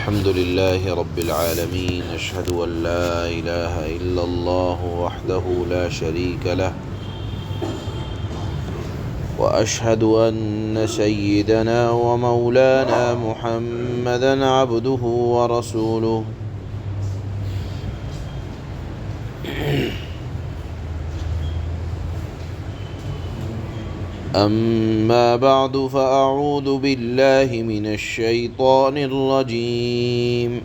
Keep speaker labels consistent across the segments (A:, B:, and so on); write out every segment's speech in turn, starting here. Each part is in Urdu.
A: الحمد لله رب العالمين أشهد أن لا إله إلا الله وحده لا شريك له وأشهد أن سيدنا ومولانا محمدا عبده ورسوله أما بعد فأعوذ بالله من الشيطان الرجيم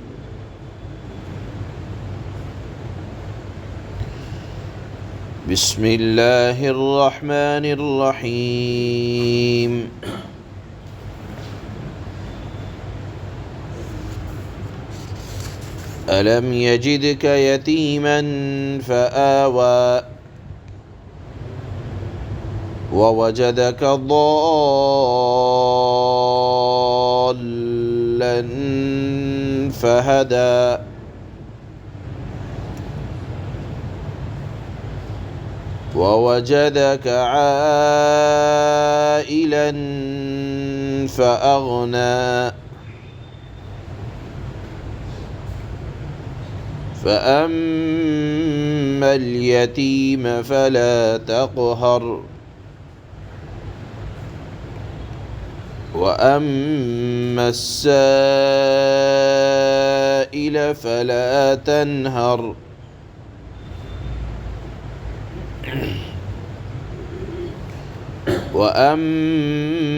A: بسم الله الرحمن الرحيم ألم يجدك يتيما فآوى ووجدك ضالا فهدى ووجدك عائلا فأغنى فأما اليتيم فلا تقهر وأما السائل فلا تنهر وأما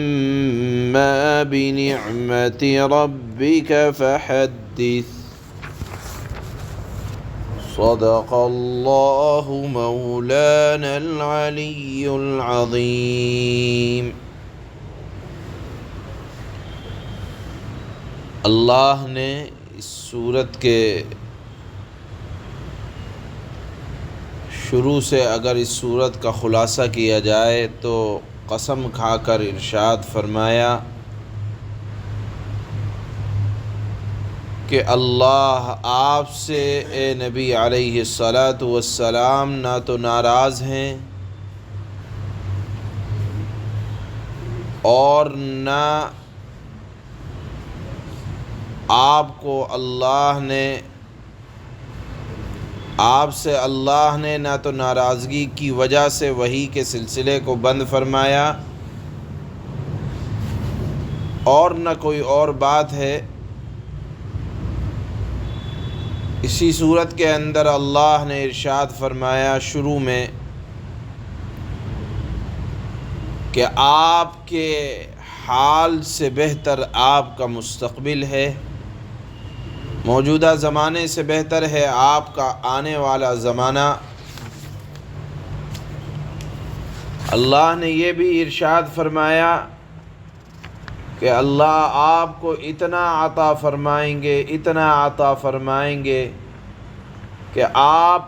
A: بنعمة ربك فحدث صدق الله مولانا العلي العظيم۔ اللہ نے اس سورت کے شروع سے اگر اس سورت کا خلاصہ کیا جائے تو قسم کھا کر ارشاد فرمایا کہ اللہ آپ سے اے نبی علیہ الصلاۃ والسلام نہ تو ناراض ہیں اور نہ آپ سے اللہ نے نہ تو ناراضگی کی وجہ سے وحی کے سلسلے کو بند فرمایا اور نہ کوئی اور بات ہے۔ اسی صورت کے اندر اللہ نے ارشاد فرمایا شروع میں کہ آپ کے حال سے بہتر آپ کا مستقبل ہے، موجودہ زمانے سے بہتر ہے آپ کا آنے والا زمانہ۔ اللہ نے یہ بھی ارشاد فرمایا کہ اللہ آپ کو اتنا عطا فرمائیں گے کہ آپ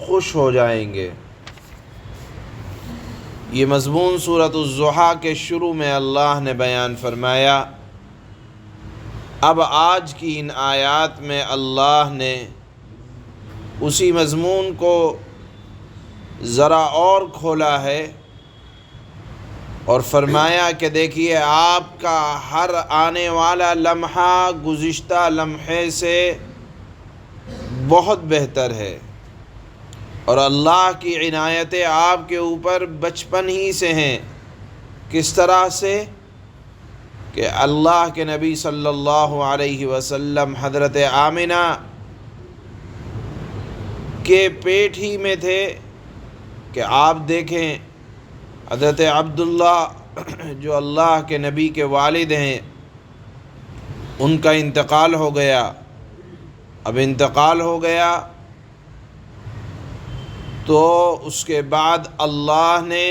A: خوش ہو جائیں گے۔ یہ مضمون سورۃ الضحیٰ کے شروع میں اللہ نے بیان فرمایا۔ اب آج کی ان آیات میں اللہ نے اسی مضمون کو ذرا اور کھولا ہے اور فرمایا کہ دیکھیے آپ کا ہر آنے والا لمحہ گزشتہ لمحے سے بہت بہتر ہے، اور اللہ کی عنایتیں آپ کے اوپر بچپن ہی سے ہیں۔ کس طرح سے کہ اللہ کے نبی صلی اللہ علیہ وسلم حضرت آمنہ کے پیٹ ہی میں تھے کہ آپ دیکھیں حضرت عبداللہ جو اللہ کے نبی کے والد ہیں ان کا انتقال ہو گیا۔ اب انتقال ہو گیا تو اس کے بعد اللہ نے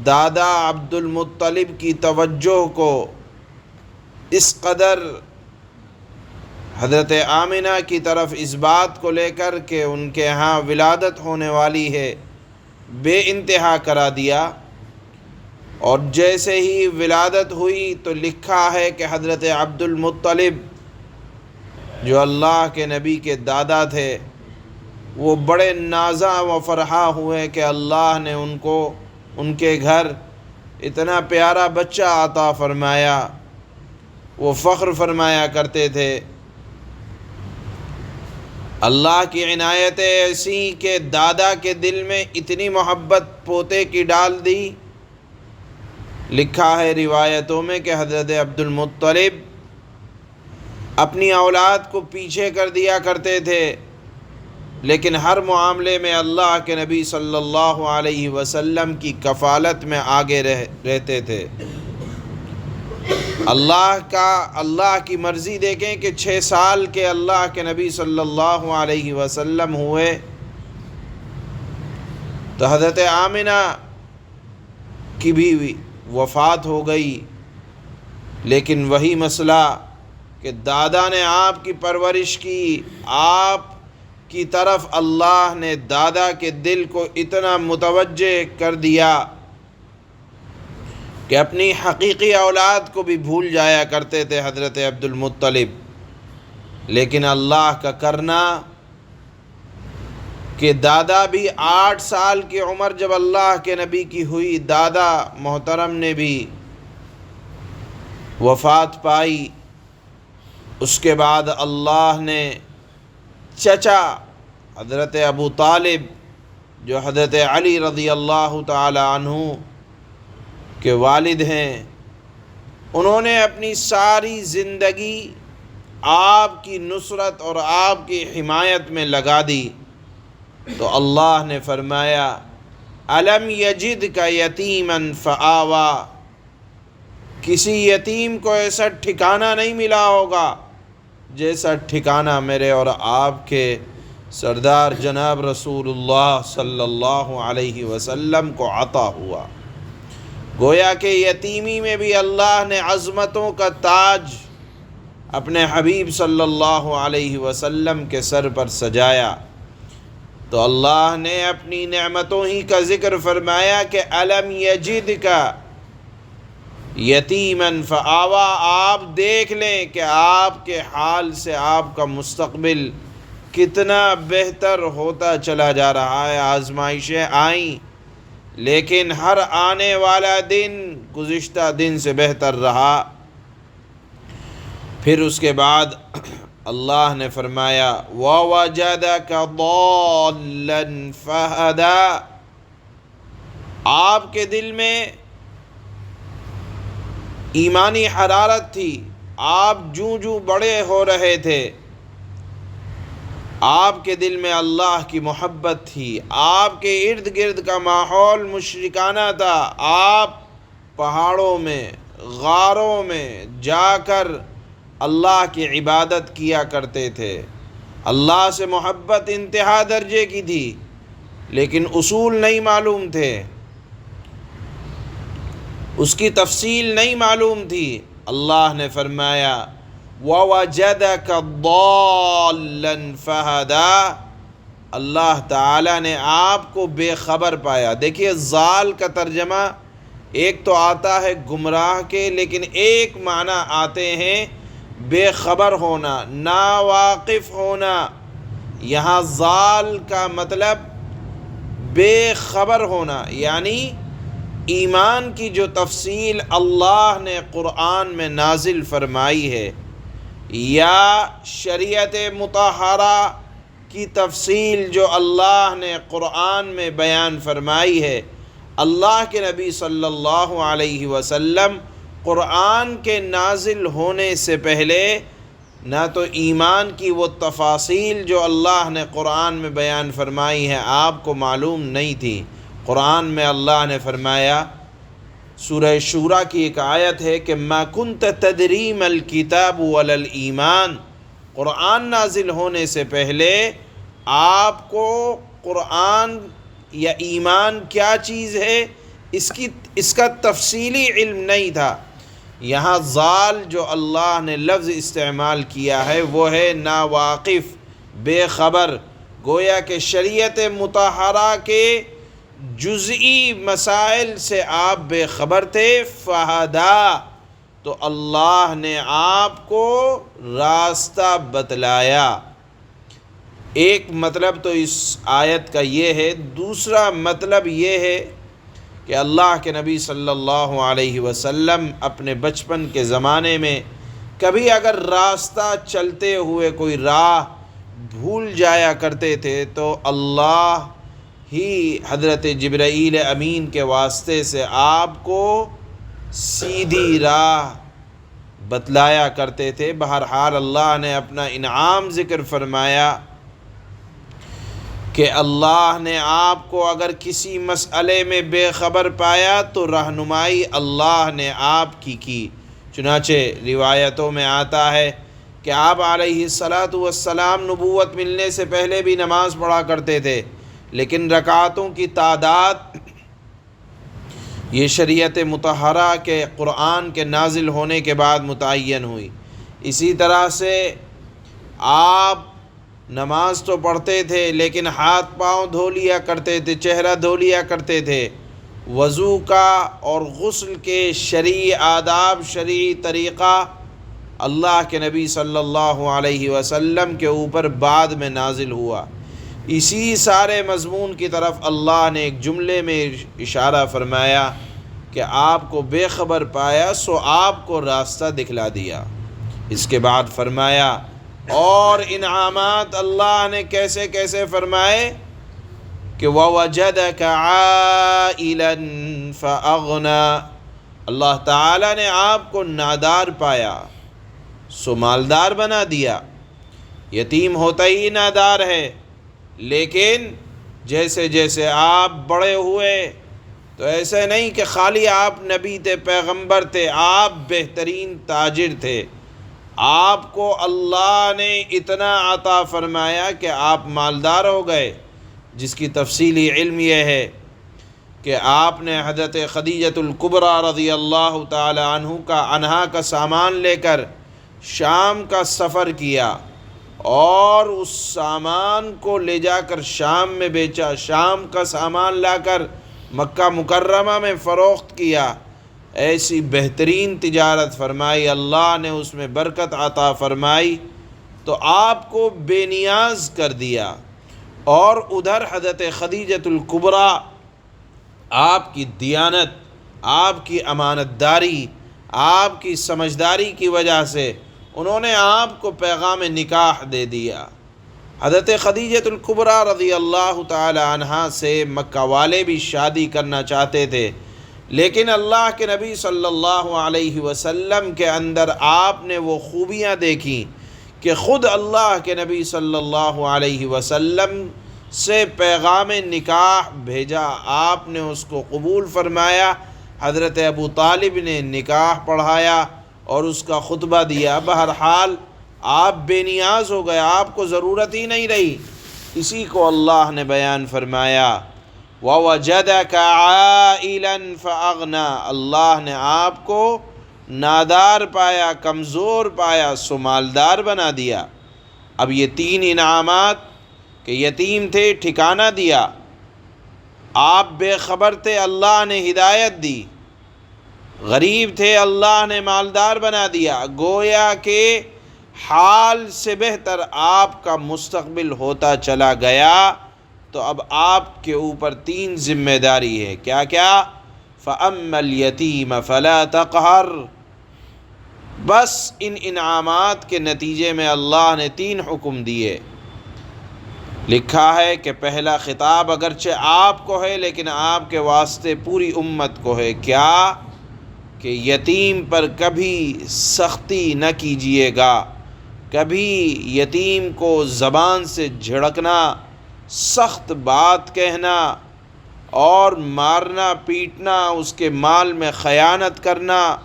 A: دادا عبد المطلب کی توجہ کو اس قدر حضرت آمنہ کی طرف اس بات کو لے کر کہ ان کے ہاں ولادت ہونے والی ہے بے انتہا کرا دیا، اور جیسے ہی ولادت ہوئی تو لکھا ہے کہ حضرت عبد المطلب جو اللہ کے نبی کے دادا تھے وہ بڑے نازاں و فرحاں ہوئے کہ اللہ نے ان کو ان کے گھر اتنا پیارا بچہ عطا فرمایا۔ وہ فخر فرمایا کرتے تھے۔ اللہ کی عنایت ایسی کہ دادا کے دل میں اتنی محبت پوتے کی ڈال دی۔ لکھا ہے روایتوں میں کہ حضرت عبد المطلب اپنی اولاد کو پیچھے کر دیا کرتے تھے، لیکن ہر معاملے میں اللہ کے نبی صلی اللہ علیہ وسلم کی کفالت میں آگے رہتے تھے۔ اللہ کی مرضی دیکھیں کہ 6 سال کے اللہ کے نبی صلی اللہ علیہ وسلم ہوئے تو حضرت آمنہ کی بھی وفات ہو گئی، لیکن وہی مسئلہ کہ دادا نے آپ کی پرورش کی، آپ کی طرف اللہ نے دادا کے دل کو اتنا متوجہ کر دیا کہ اپنی حقیقی اولاد کو بھی بھول جایا کرتے تھے حضرت عبد المطلب۔ لیکن اللہ کا کرنا کہ دادا بھی 8 سال کی عمر جب اللہ کے نبی کی ہوئی، دادا محترم نے بھی وفات پائی۔ اس کے بعد اللہ نے چچا حضرت ابو طالب جو حضرت علی رضی اللہ تعالی عنہ کے والد ہیں، انہوں نے اپنی ساری زندگی آپ کی نصرت اور آپ کی حمایت میں لگا دی۔ تو اللہ نے فرمایا الم یجدک یتیما فآویٰ، کسی یتیم کو ایسا ٹھکانہ نہیں ملا ہوگا جیسا ٹھکانہ میرے اور آپ کے سردار جناب رسول اللہ صلی اللہ علیہ وسلم کو عطا ہوا۔ گویا کہ یتیمی میں بھی اللہ نے عظمتوں کا تاج اپنے حبیب صلی اللہ علیہ وسلم کے سر پر سجایا۔ تو اللہ نے اپنی نعمتوں ہی کا ذکر فرمایا کہ الم یجدک یتیما فآویٰ، آپ دیکھ لیں کہ آپ کے حال سے آپ کا مستقبل کتنا بہتر ہوتا چلا جا رہا ہے۔ آزمائشیں آئیں، لیکن ہر آنے والا دن گزشتہ دن سے بہتر رہا۔ پھر اس کے بعد اللہ نے فرمایا وَوَجَدَكَ ضَالًّا فَهَدَىٰ، آپ کے دل میں ایمانی حرارت تھی، آپ جوں بڑے ہو رہے تھے، آپ کے دل میں اللہ کی محبت تھی، آپ کے ارد گرد کا ماحول مشرکانہ تھا، آپ پہاڑوں میں غاروں میں جا کر اللہ کی عبادت کیا کرتے تھے۔ اللہ سے محبت انتہا درجے کی تھی، لیکن اصول نہیں معلوم تھے، اس کی تفصیل نہیں معلوم تھی۔ اللہ نے فرمایا وَوَجَدَكَ ضَالًّا فَهَدَىٰ، اللہ تعالیٰ نے آپ کو بے خبر پایا۔ دیکھیے ضال کا ترجمہ ایک تو آتا ہے گمراہ کے، لیکن ایک معنی آتے ہیں بے خبر ہونا، ناواقف ہونا۔ یہاں ضال کا مطلب بے خبر ہونا، یعنی ایمان کی جو تفصیل اللہ نے قرآن میں نازل فرمائی ہے یا شریعت مطہرہ کی تفصیل جو اللہ نے قرآن میں بیان فرمائی ہے، اللہ کے نبی صلی اللہ علیہ وسلم قرآن کے نازل ہونے سے پہلے نہ تو ایمان کی وہ تفاصیل جو اللہ نے قرآن میں بیان فرمائی ہے آپ کو معلوم نہیں تھی۔ قرآن میں اللہ نے فرمایا، سورہ شورى کی ایک آیت ہے کہ ما کنت تدری ما الکتاب ولا الایمان، قرآن نازل ہونے سے پہلے آپ کو قرآن یا ایمان کیا چیز ہے اس کا تفصیلی علم نہیں تھا۔ یہاں ضال جو اللہ نے لفظ استعمال کیا ہے وہ ہے ناواقف، بے خبر، گویا کہ شریعت مطہرہ کے جزئی مسائل سے آپ بے خبر تھے۔ فہدا، تو اللہ نے آپ کو راستہ بتلایا۔ ایک مطلب تو اس آیت کا یہ ہے، دوسرا مطلب یہ ہے کہ اللہ کے نبی صلی اللہ علیہ وسلم اپنے بچپن کے زمانے میں کبھی اگر راستہ چلتے ہوئے کوئی راہ بھول جایا کرتے تھے تو اللہ ہی حضرت جبرائیل امین کے واسطے سے آپ کو سیدھی راہ بتلایا کرتے تھے۔ بہرحال اللہ نے اپنا انعام ذکر فرمایا کہ اللہ نے آپ کو اگر کسی مسئلے میں بے خبر پایا تو رہنمائی اللہ نے آپ کی۔ چنانچہ روایتوں میں آتا ہے کہ آپ علیہ السلام نبوت ملنے سے پہلے بھی نماز پڑھا کرتے تھے، لیکن رکعتوں کی تعداد یہ شریعت مطہرہ کے قرآن کے نازل ہونے کے بعد متعین ہوئی۔ اسی طرح سے آپ نماز تو پڑھتے تھے لیکن ہاتھ پاؤں دھو لیا کرتے تھے، چہرہ دھو لیا کرتے تھے۔ وضو کا اور غسل کے شرعی آداب، شرعی طریقہ اللہ کے نبی صلی اللہ علیہ وسلم کے اوپر بعد میں نازل ہوا۔ اسی سارے مضمون کی طرف اللہ نے ایک جملے میں اشارہ فرمایا کہ آپ کو بے خبر پایا سو آپ کو راستہ دکھلا دیا۔ اس کے بعد فرمایا اور انعامات اللہ نے کیسے کیسے فرمائے کہ وَوَجَدَكَ عَائِلًا فَأَغْنَى، اللہ تعالیٰ نے آپ کو نادار پایا سو مالدار بنا دیا۔ یتیم ہوتا ہی نادار ہے، لیکن جیسے جیسے آپ بڑے ہوئے تو ایسے نہیں کہ خالی آپ نبی تھے، پیغمبر تھے، آپ بہترین تاجر تھے، آپ کو اللہ نے اتنا عطا فرمایا کہ آپ مالدار ہو گئے، جس کی تفصیلی علم یہ ہے کہ آپ نے حضرت خدیجۃ الکبریٰ رضی اللہ تعالی عنہا کا سامان لے کر شام کا سفر کیا اور اس سامان کو لے جا کر شام میں بیچا، شام کا سامان لا کر مکہ مکرمہ میں فروخت کیا۔ ایسی بہترین تجارت فرمائی، اللہ نے اس میں برکت عطا فرمائی تو آپ کو بے نیاز کر دیا۔ اور ادھر حضرت خدیجۃ الکبریٰ آپ کی دیانت، آپ کی امانت داری، آپ کی سمجھداری کی وجہ سے انہوں نے آپ کو پیغام نکاح دے دیا۔ حضرت خدیجۃ الکبریٰ رضی اللہ تعالی عنہا سے مکہ والے بھی شادی کرنا چاہتے تھے، لیکن اللہ کے نبی صلی اللہ علیہ وسلم کے اندر آپ نے وہ خوبیاں دیکھیں کہ خود اللہ کے نبی صلی اللہ علیہ وسلم سے پیغام نکاح بھیجا، آپ نے اس کو قبول فرمایا، حضرت ابو طالب نے نکاح پڑھایا اور اس کا خطبہ دیا۔ بہرحال آپ بے نیاز ہو گئے، آپ کو ضرورت ہی نہیں رہی۔ اسی کو اللہ نے بیان فرمایا وَوَجَدَكَ عَائِلًا فَأَغْنَى، اللہ نے آپ کو نادار پایا، کمزور پایا سو مالدار بنا دیا۔ اب یہ تین انعامات کہ یتیم تھے ٹھکانہ دیا، آپ بے خبر تھے اللہ نے ہدایت دی، غریب تھے اللہ نے مالدار بنا دیا، گویا کہ حال سے بہتر آپ کا مستقبل ہوتا چلا گیا۔ تو اب آپ کے اوپر تین ذمہ داری ہے، کیا کیا؟ فَأَمَّا الْيَتِيمَ فَلَا تَقْهَرْ، بس ان انعامات کے نتیجے میں اللہ نے تین حکم دیے۔ لکھا ہے کہ پہلا خطاب اگرچہ آپ کو ہے لیکن آپ کے واسطے پوری امت کو ہے، کیا کہ یتیم پر کبھی سختی نہ کیجیے گا، کبھی یتیم کو زبان سے جھڑکنا، سخت بات کہنا اور مارنا پیٹنا، اس کے مال میں خیانت کرنا،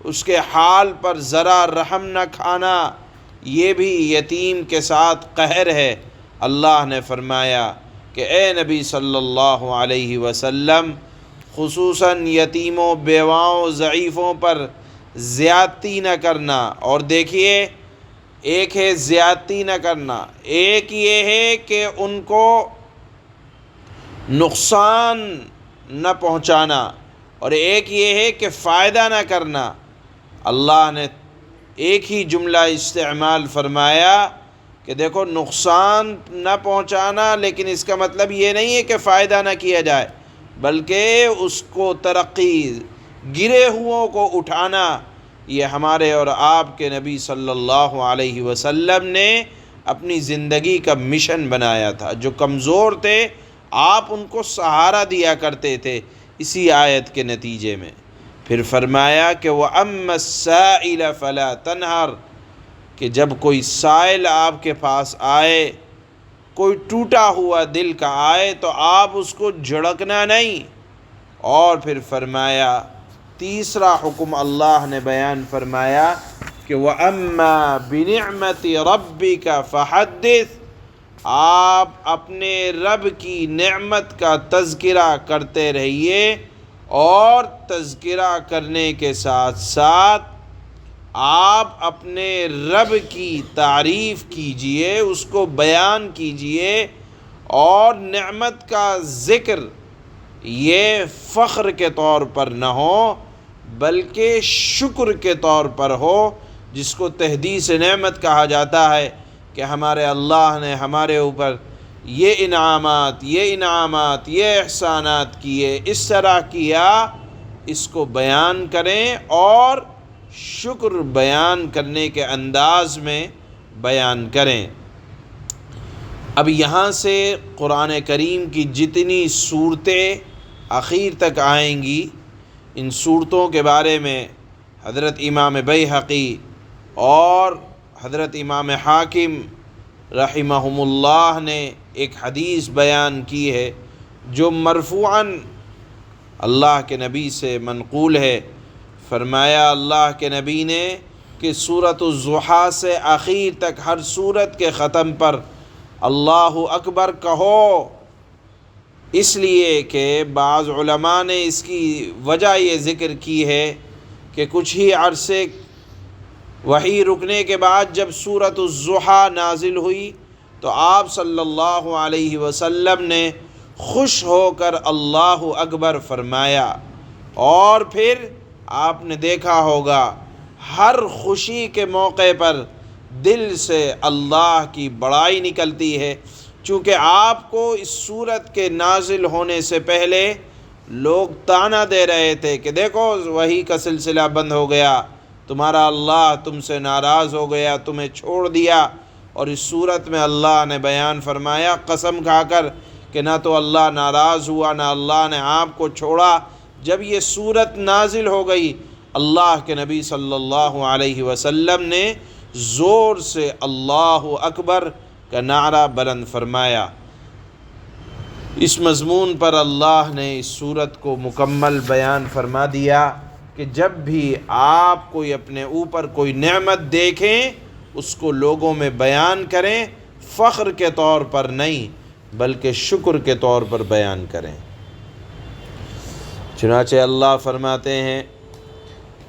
A: اس کے حال پر ذرا رحم نہ کھانا، یہ بھی یتیم کے ساتھ قہر ہے۔ اللہ نے فرمایا کہ اے نبی صلی اللہ علیہ وسلم خصوصاً یتیموں، بیواؤں، ضعیفوں پر زیادتی نہ کرنا۔ اور دیکھیے، ایک ہے زیادتی نہ کرنا، ایک یہ ہے کہ ان کو نقصان نہ پہنچانا، اور ایک یہ ہے کہ فائدہ نہ کرنا۔ اللہ نے ایک ہی جملہ استعمال فرمایا کہ دیکھو نقصان نہ پہنچانا، لیکن اس کا مطلب یہ نہیں ہے کہ فائدہ نہ کیا جائے، بلکہ اس کو ترقی، گرے ہوئوں کو اٹھانا، یہ ہمارے اور آپ کے نبی صلی اللہ علیہ وسلم نے اپنی زندگی کا مشن بنایا تھا۔ جو کمزور تھے آپ ان کو سہارا دیا کرتے تھے اسی آیت کے نتیجے میں۔ پھر فرمایا کہ وَأَمَّا السَّائِلَ فَلَا تَنْهَرْ، کہ جب کوئی سائل آپ کے پاس آئے، کوئی ٹوٹا ہوا دل کا آئے تو آپ اس کو جھڑکنا نہیں۔ اور پھر فرمایا تیسرا حکم اللہ نے بیان فرمایا کہ وَأَمَّا بِنِعْمَةِ رَبِّكَ فَحَدِّثْ، آپ اپنے رب کی نعمت کا تذکرہ کرتے رہیے، اور تذکرہ کرنے کے ساتھ ساتھ آپ اپنے رب کی تعریف کیجئے، اس کو بیان کیجئے، اور نعمت کا ذکر یہ فخر کے طور پر نہ ہو بلکہ شکر کے طور پر ہو، جس کو تحدیث نعمت کہا جاتا ہے کہ ہمارے اللہ نے ہمارے اوپر یہ انعامات یہ احسانات کیے، اس طرح کیا، اس کو بیان کریں اور شکر بیان کرنے کے انداز میں بیان کریں۔ اب یہاں سے قرآن کریم کی جتنی صورتیں آخر تک آئیں گی، ان صورتوں کے بارے میں حضرت امام بیہقی اور حضرت امام حاکم رحمہم اللہ نے ایک حدیث بیان کی ہے جو مرفوعاً اللہ کے نبی سے منقول ہے۔ فرمایا اللہ کے نبی نے کہ سورۃ الضحیٰ سے آخر تک ہر سورت کے ختم پر اللہ اکبر کہو، اس لیے کہ بعض علماء نے اس کی وجہ یہ ذکر کی ہے کہ کچھ ہی عرصے وحی رکنے کے بعد جب سورۃ الضحیٰ نازل ہوئی تو آپ صلی اللہ علیہ وسلم نے خوش ہو کر اللہ اکبر فرمایا، اور پھر آپ نے دیکھا ہوگا ہر خوشی کے موقع پر دل سے اللہ کی بڑائی نکلتی ہے، چونکہ آپ کو اس سورت کے نازل ہونے سے پہلے لوگ طعنہ دے رہے تھے کہ دیکھو وحی کا سلسلہ بند ہو گیا، تمہارا اللہ تم سے ناراض ہو گیا، تمہیں چھوڑ دیا۔ اور اس صورت میں اللہ نے بیان فرمایا قسم کھا کر کہ نہ تو اللہ ناراض ہوا نہ اللہ نے آپ کو چھوڑا۔ جب یہ صورت نازل ہو گئی اللہ کے نبی صلی اللہ علیہ وسلم نے زور سے اللہ اکبر کا نعرہ بلند فرمایا۔ اس مضمون پر اللہ نے اس صورت کو مکمل بیان فرما دیا کہ جب بھی آپ کوئی اپنے اوپر کوئی نعمت دیکھیں اس کو لوگوں میں بیان کریں، فخر کے طور پر نہیں بلکہ شکر کے طور پر بیان کریں۔ چنانچہ اللہ فرماتے ہیں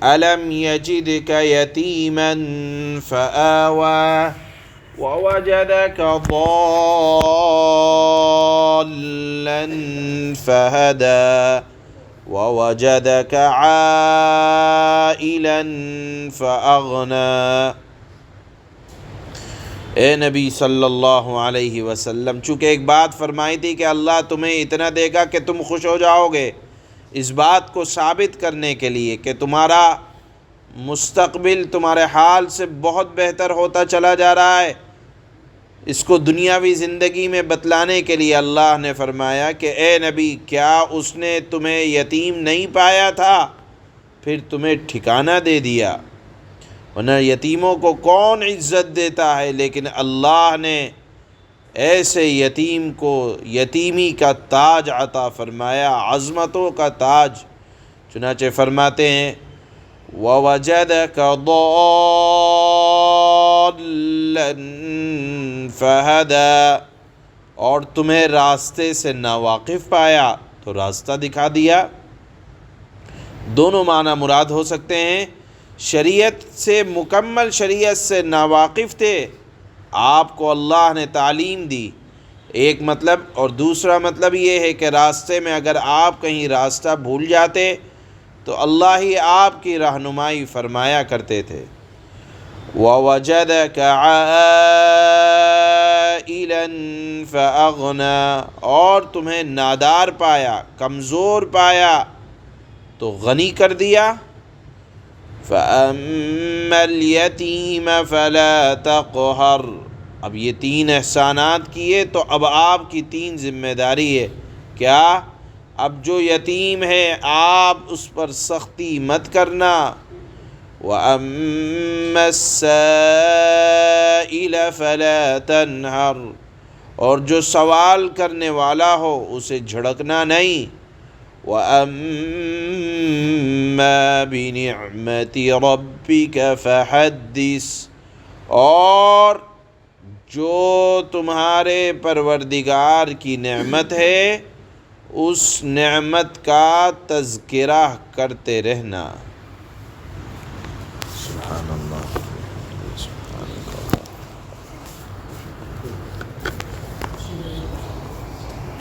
A: أَلَمْ يَجِدْكَ يَتِيمًا فَآوَى وَوَجَدَكَ ضَالًّا فَهَدَى وَوَجَدَكَ عَائِلًا فَأَغْنَى۔ اے نبی صلی اللہ علیہ وسلم، چونکہ ایک بات فرمائی تھی کہ اللہ تمہیں اتنا دے گا کہ تم خوش ہو جاؤ گے، اس بات کو ثابت کرنے کے لیے کہ تمہارا مستقبل تمہارے حال سے بہت بہتر ہوتا چلا جا رہا ہے، اس کو دنیاوی زندگی میں بتلانے کے لیے اللہ نے فرمایا کہ اے نبی کیا اس نے تمہیں یتیم نہیں پایا تھا پھر تمہیں ٹھکانہ دے دیا؟ ورنہ یتیموں کو کون عزت دیتا ہے، لیکن اللہ نے ایسے یتیم کو یتیمی کا تاج عطا فرمایا، عظمتوں کا تاج۔ چنانچہ فرماتے ہیں وَوَجَدَكَ ضَالًّا فَهَدَى، اور تمہیں راستے سے ناواقف پایا تو راستہ دکھا دیا۔ دونوں معنی مراد ہو سکتے ہیں، شریعت سے مکمل شریعت سے ناواقف تھے، آپ کو اللہ نے تعلیم دی، ایک مطلب، اور دوسرا مطلب یہ ہے کہ راستے میں اگر آپ کہیں راستہ بھول جاتے تو اللہ ہی آپ کی رہنمائی فرمایا کرتے تھے۔ وَوَجَدَكَ عَائِلًا فَأَغْنَى، اور تمہیں نادار پایا، کمزور پایا تو غنی کر دیا۔ فَأَمَّا الْيَتِيمَ فَلَا تَقْهَرْ۔ اب یہ 3 احسانات کیے تو اب آپ کی 3 ذمہ داری ہے۔ کیا؟ اب جو یتیم ہے آپ اس پر سختی مت کرنا۔ وَأَمَّا السَّائِلَ فَلَا تَنْهَرْ، اور جو سوال کرنے والا ہو اسے جھڑکنا نہیں۔ وَأَمَّا بِنِعْمَةِ رَبِّكَ فَحَدِّثْ، اور جو تمہارے پروردگار کی نعمت ہے اس نعمت کا تذکرہ کرتے رہنا۔ سبحان اللہ۔